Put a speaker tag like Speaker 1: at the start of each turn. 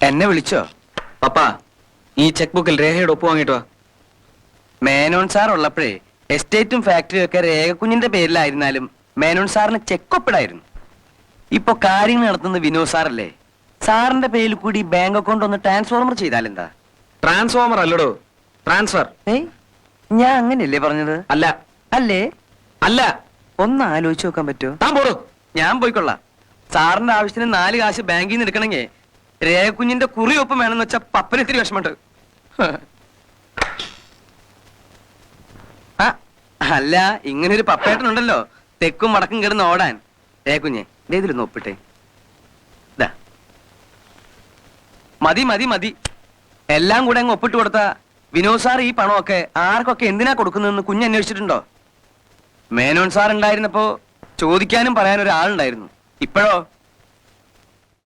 Speaker 1: എന്നെ വിളിച്ചോ?
Speaker 2: പപ്പാ, ഈ ചെക്ക് ബുക്കിൽ രേഖയുടെ ഒപ്പ് വാങ്ങിട്ടോ.
Speaker 1: മേനോൻ സാർ ഉള്ളപ്പോഴേ എസ്റ്റേറ്റും ഫാക്ടറിയും ഒക്കെ രേഖക്കുഞ്ഞിന്റെ പേരിലായിരുന്നാലും മേനോൻ സാറിന് ചെക്കൊപ്പിടായിരുന്നു. ഇപ്പൊ കാര്യങ്ങൾ നടത്തുന്നത് വിനോദ് സാറല്ലേ. സാറിന്റെ പേരിൽ കൂടി ബാങ്ക് അക്കൗണ്ട് ഒന്ന് ട്രാൻസ്ഫോർമർ ചെയ്താലെന്താ?
Speaker 2: ട്രാൻസ്ഫോമർ അല്ലടോ, ട്രാൻസ്ഫർ.
Speaker 1: ഞാൻ അങ്ങനെയല്ലേ പറഞ്ഞത്?
Speaker 2: അല്ല.
Speaker 1: അല്ലേ?
Speaker 2: അല്ല.
Speaker 1: ഒന്ന് ആലോചിച്ച് നോക്കാൻ പറ്റുമോ?
Speaker 2: താൻ പോടോ.
Speaker 1: ഞാൻ പോയിക്കൊള്ളാം. സാറിന്റെ ആവശ്യത്തിന് 4 കാശ് ബാങ്കിൽ നിന്ന് എടുക്കണമെങ്കിൽ രേഖക്കുഞ്ഞിന്റെ കുറി ഒപ്പം വേണമെന്ന് വെച്ചാൽ പപ്പന് ഇത്തിരി വിഷമമുണ്ട്. അല്ല, ഇങ്ങനൊരു പപ്പേട്ടനുണ്ടല്ലോ തെക്കും വടക്കും കിടന്ന് ഓടാൻ. രേഖക്കുഞ്ഞെ ഇതിലൊന്ന് ഒപ്പിട്ടെ. മതി മതി മതി, എല്ലാം കൂടെ അങ്ങ് ഒപ്പിട്ട് കൊടുത്ത വിനോദ് സാർ ഈ പണമൊക്കെ ആർക്കൊക്കെ എന്തിനാ കൊടുക്കുന്നതെന്ന് കുഞ്ഞ് അന്വേഷിച്ചിട്ടുണ്ടോ? മേനോൻ സാർ ഉണ്ടായിരുന്നപ്പോ ചോദിക്കാനും പറയാനും ഒരാളുണ്ടായിരുന്നു. ഇപ്പോഴോ